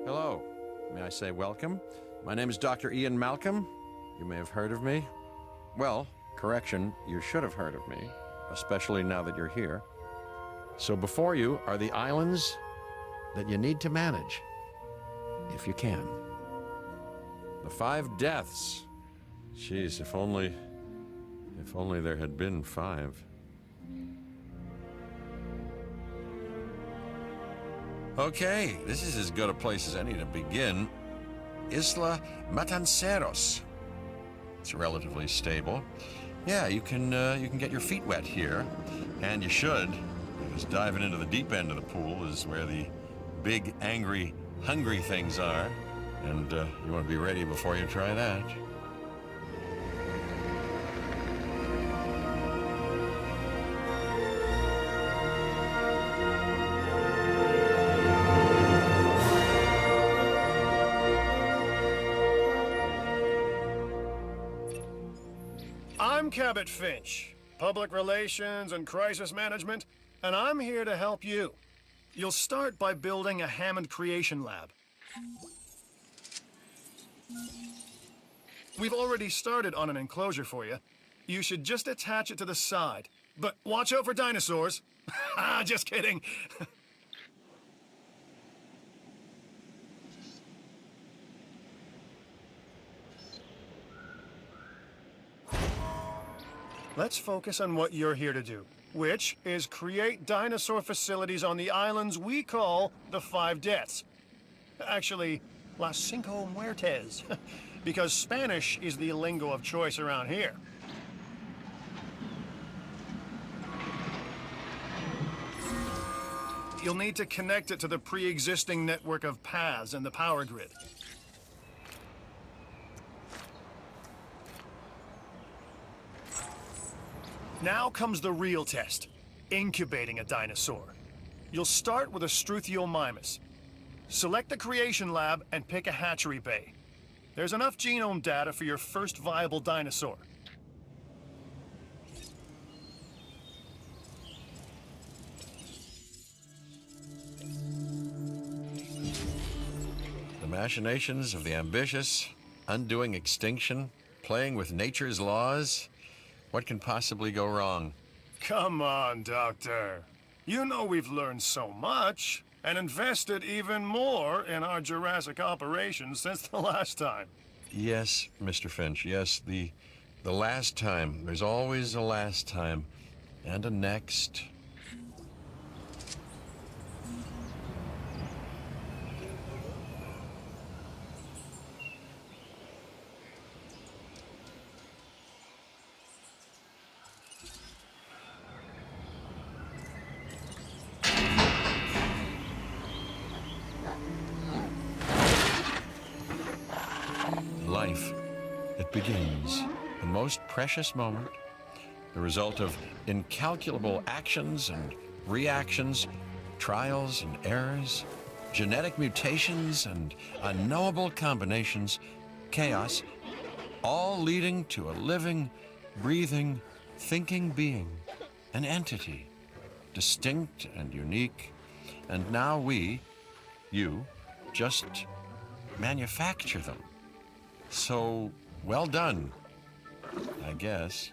Hello. May I say welcome? My name is Dr. Ian Malcolm. You may have heard of me. Well, correction, you should have heard of me, especially now that you're here. So before you are the islands that you need to manage, if you can. The 5 deaths. Jeez, if only there had been 5. Okay, this is as good a place as any to begin. Isla Matanceros. It's relatively stable. Yeah, you can get your feet wet here, and you should, because diving into the deep end of the pool is where the big, angry, hungry things are, and you want to be ready before you try that. I'm Cabot Finch, Public Relations and Crisis Management, and I'm here to help you. You'll start by building a Hammond Creation Lab. We've already started on an enclosure for you. You should just attach it to the side. But watch out for dinosaurs. Just kidding. Let's focus on what you're here to do, which is create dinosaur facilities on the islands we call the 5 Deaths. Actually, Las Cinco Muertes, because Spanish is the lingo of choice around here. You'll need to connect it to the pre-existing network of paths and the power grid. Now comes the real test, incubating a dinosaur. You'll start with a Struthiomimus. Select the creation lab and pick a hatchery bay. There's enough genome data for your first viable dinosaur. The machinations of the ambitious, undoing extinction, playing with nature's laws. What can possibly go wrong? Come on, Doctor. You know we've learned so much and invested even more in our Jurassic operations since the last time. Yes, Mr. Finch, yes, the last time. There's always a last time. And a next. Life. It begins. The most precious moment. The result of incalculable actions and reactions, trials and errors, genetic mutations and unknowable combinations, chaos, all leading to a living, breathing, thinking being, an entity, distinct and unique. And now we, you, just manufacture them. So, well done, I guess.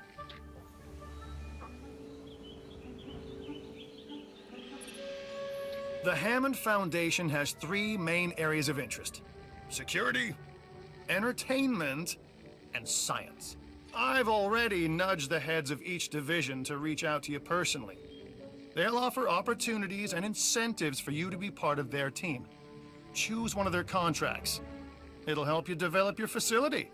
The Hammond Foundation has 3 main areas of interest: security, entertainment, and science. I've already nudged the heads of each division to reach out to you personally. They'll offer opportunities and incentives for you to be part of their team. Choose one of their contracts. It'll help you develop your facility.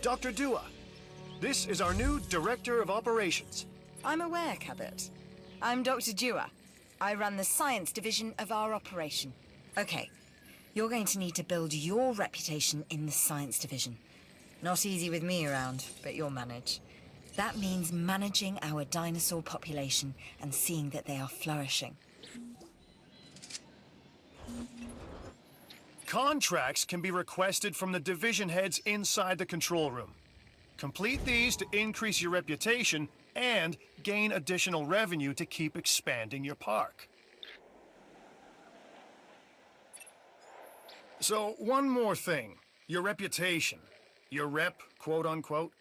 Dr. Dua. This is our new Director of Operations. I'm aware, Cabot. I'm Dr. Dua. I run the science division of our operation. Okay, you're going to need to build your reputation in the science division. Not easy with me around, but you'll manage. That means managing our dinosaur population and seeing that they are flourishing. Contracts can be requested from the division heads inside the control room. Complete these to increase your reputation and gain additional revenue to keep expanding your park. So, one more thing. Your reputation. Your rep, quote unquote.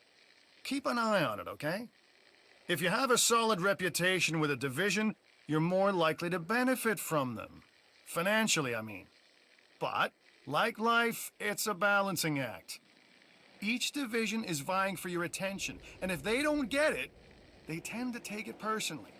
Keep an eye on it, okay? If you have a solid reputation with a division, you're more likely to benefit from them. Financially, I mean. But, like life, it's a balancing act. Each division is vying for your attention, and if they don't get it, they tend to take it personally.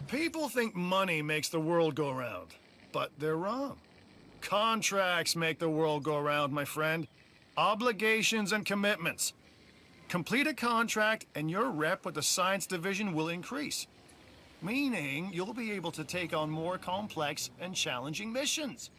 People think money makes the world go round, but they're wrong. Contracts make the world go round, my friend. Obligations and commitments. Complete a contract and your rep with the science division will increase. Meaning you'll be able to take on more complex and challenging missions.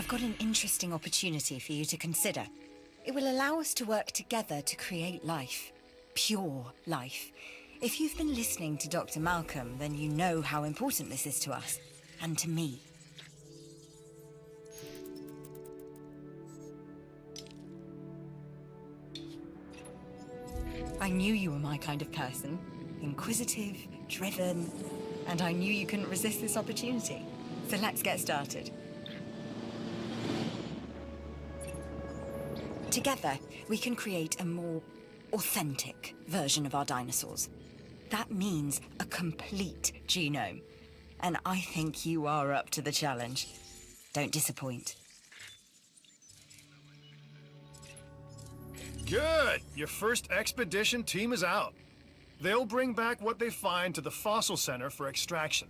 I've got an interesting opportunity for you to consider. It will allow us to work together to create life. Pure life. If you've been listening to Dr. Malcolm, then you know how important this is to us. And to me. I knew you were my kind of person. Inquisitive, driven, and I knew you couldn't resist this opportunity. So let's get started. Together, we can create a more authentic version of our dinosaurs. That means a complete genome. And I think you are up to the challenge. Don't disappoint. Good! Your first expedition team is out. They'll bring back what they find to the fossil center for extraction.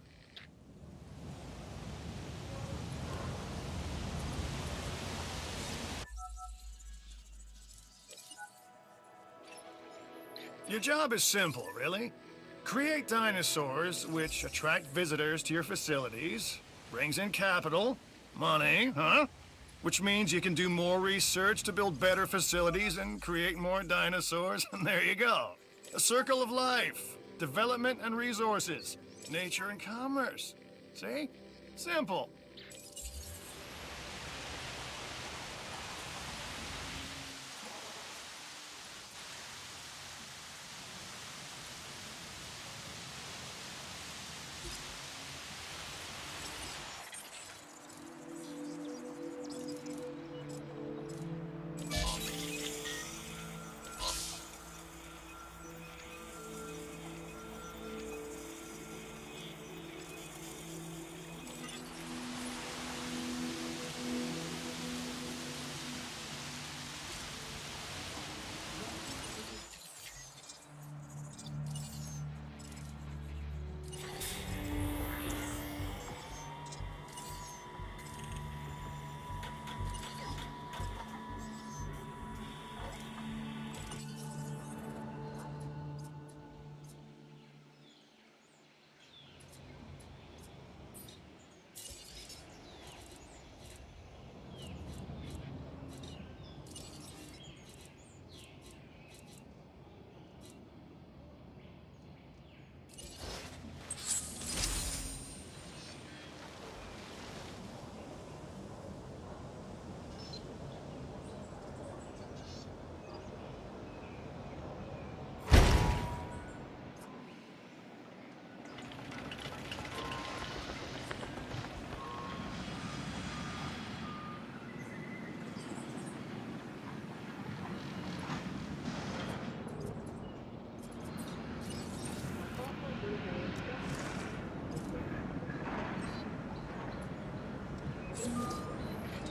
Your job is simple, really. Create dinosaurs which attract visitors to your facilities, brings in capital, money, huh? Which means you can do more research to build better facilities and create more dinosaurs, and there you go. A circle of life, development and resources, nature and commerce. See? Simple.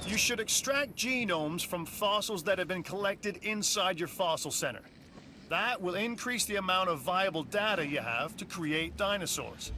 You should extract genomes from fossils that have been collected inside your fossil center. That will increase the amount of viable data you have to create dinosaurs.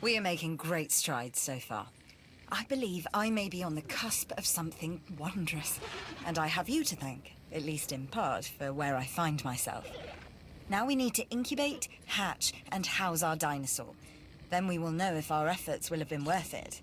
We are making great strides so far. I believe I may be on the cusp of something wondrous, and I have you to thank, at least in part, for where I find myself. Now we need to incubate, hatch, and house our dinosaur. Then we will know if our efforts will have been worth it.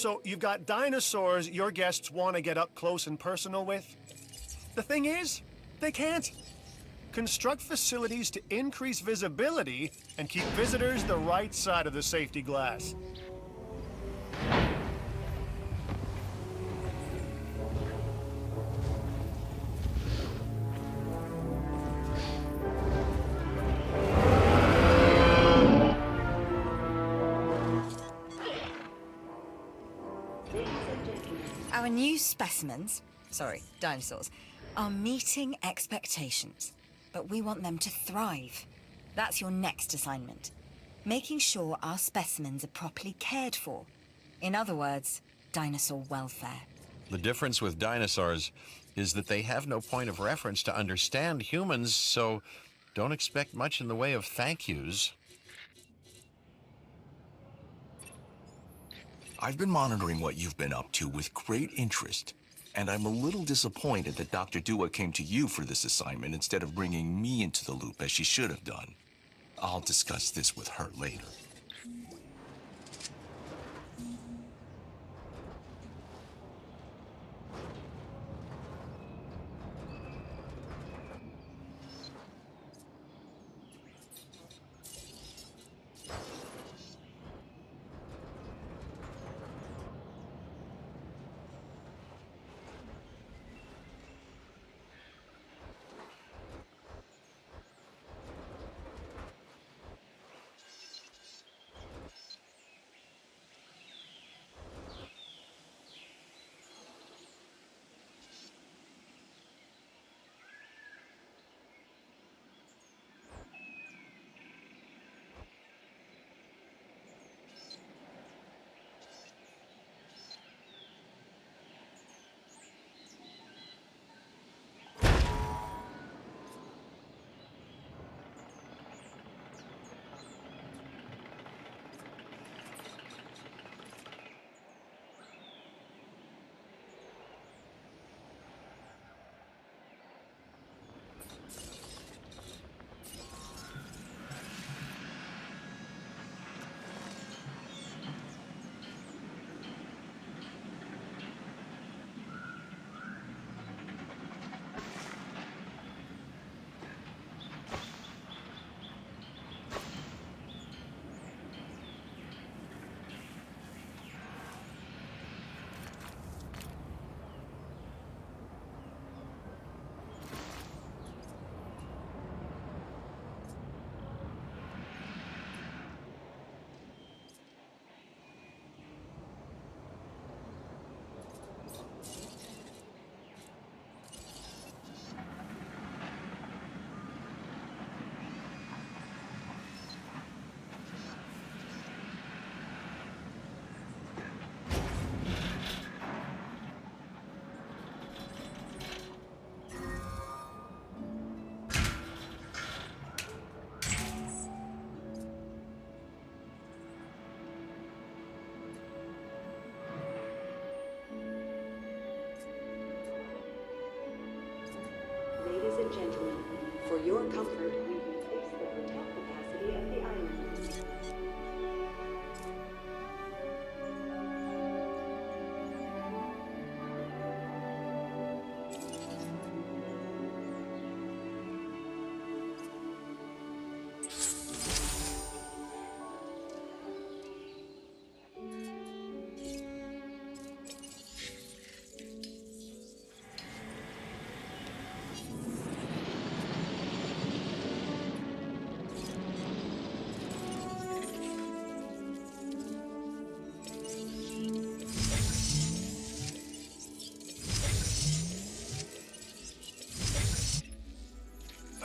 So you've got dinosaurs your guests want to get up close and personal with? The thing is, they can't. Construct facilities to increase visibility and keep visitors the right side of the safety glass. Our new specimens, dinosaurs, are meeting expectations, but we want them to thrive. That's your next assignment. Making sure our specimens are properly cared for. In other words, dinosaur welfare. The difference with dinosaurs is that they have no point of reference to understand humans, so don't expect much in the way of thank yous. I've been monitoring what you've been up to with great interest, and I'm a little disappointed that Dr. Dua came to you for this assignment instead of bringing me into the loop as she should have done. I'll discuss this with her later. Ladies and gentlemen, for your comfort, we increase the hotel capacity of the island.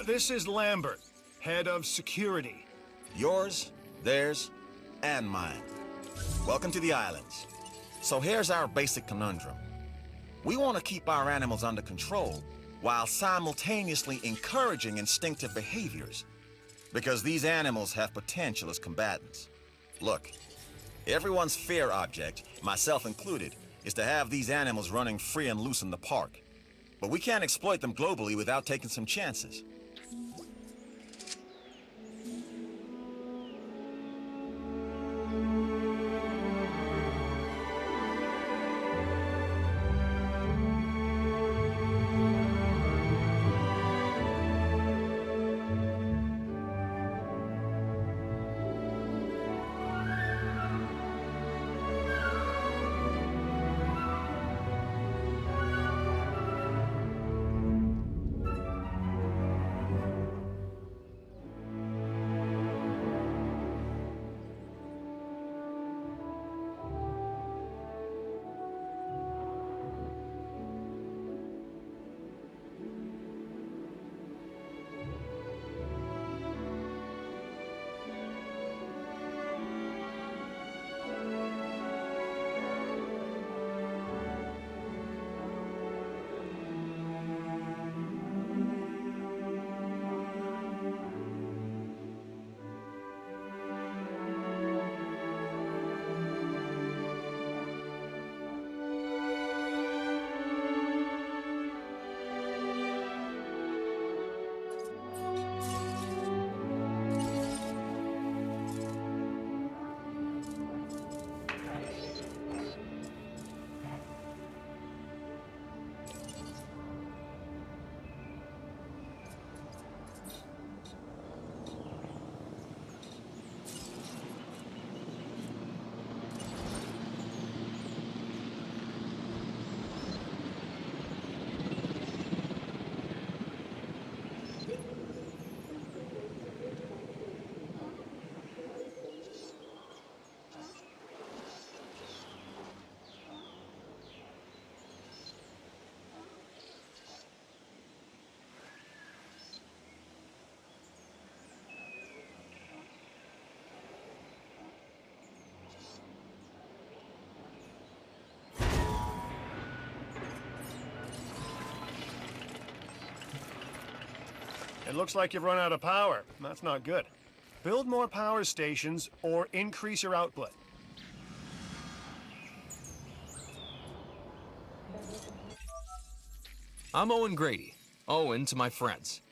This is Lambert, head of security. Yours, theirs, and mine. Welcome to the islands. So here's our basic conundrum. We want to keep our animals under control while simultaneously encouraging instinctive behaviors, because these animals have potential as combatants. Look, everyone's fear object, myself included, is to have these animals running free and loose in the park. But we can't exploit them globally without taking some chances. It looks like you've run out of power. That's not good. Build more power stations or increase your output. I'm Owen Grady. Owen to my friends.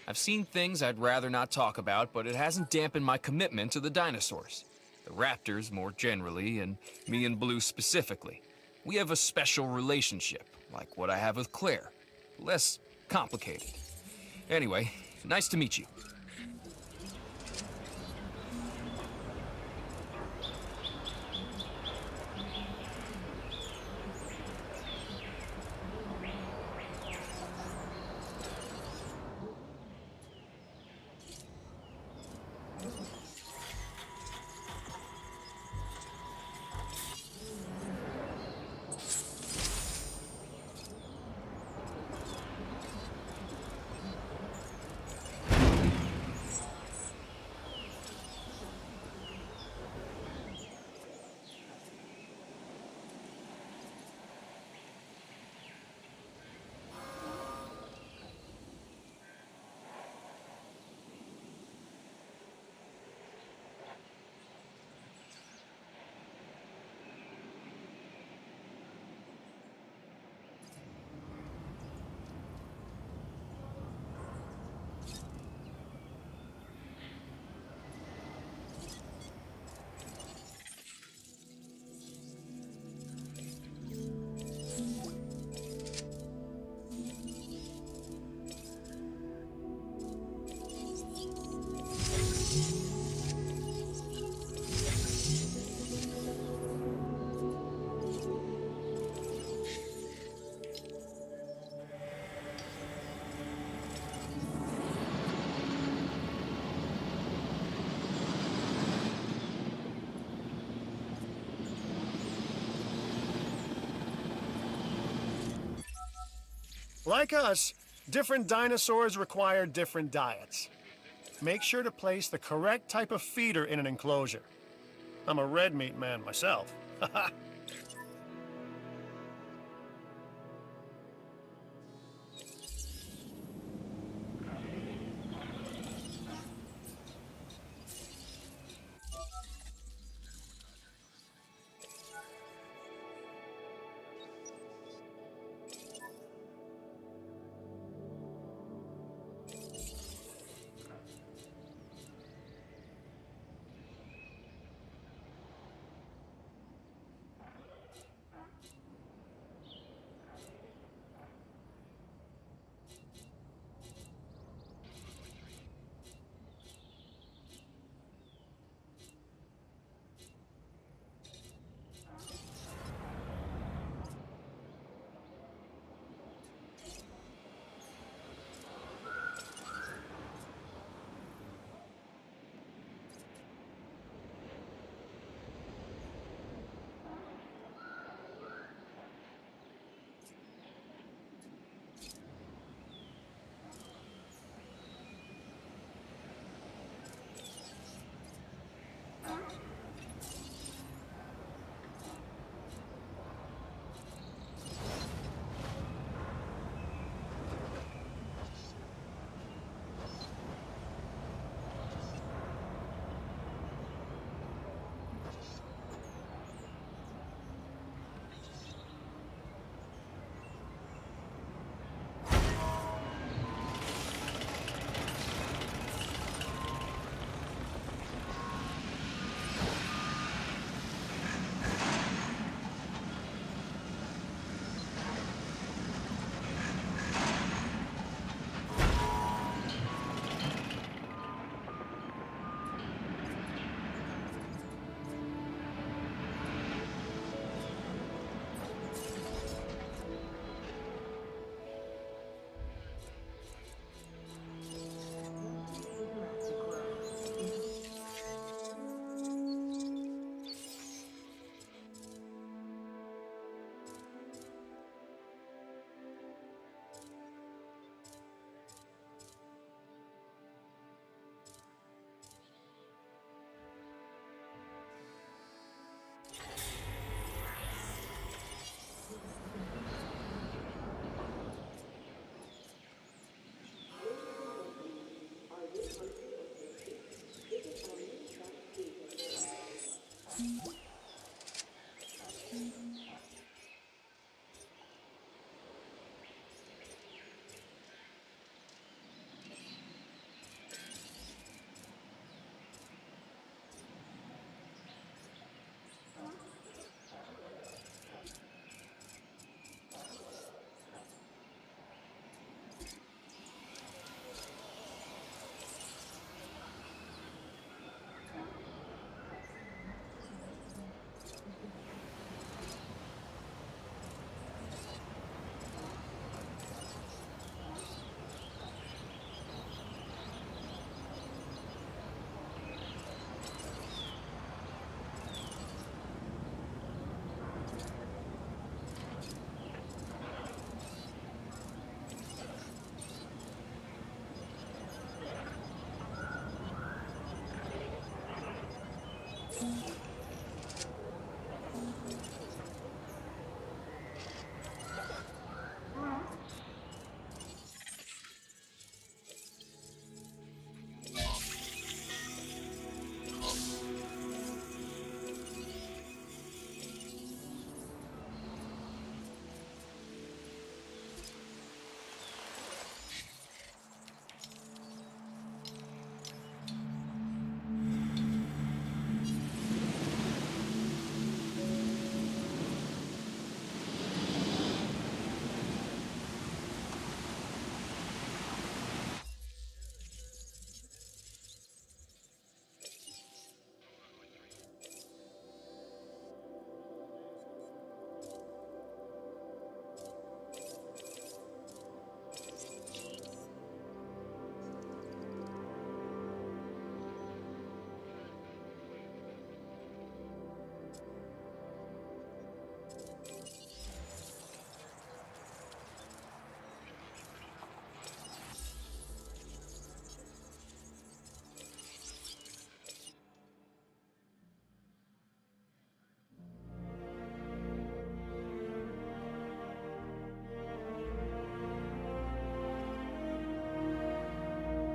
I've seen things I'd rather not talk about, but it hasn't dampened my commitment to the dinosaurs. The raptors more generally, and me and Blue specifically. We have a special relationship, like what I have with Claire. Less complicated. Anyway, nice to meet you. Like us, different dinosaurs require different diets. Make sure to place the correct type of feeder in an enclosure. I'm a red meat man myself.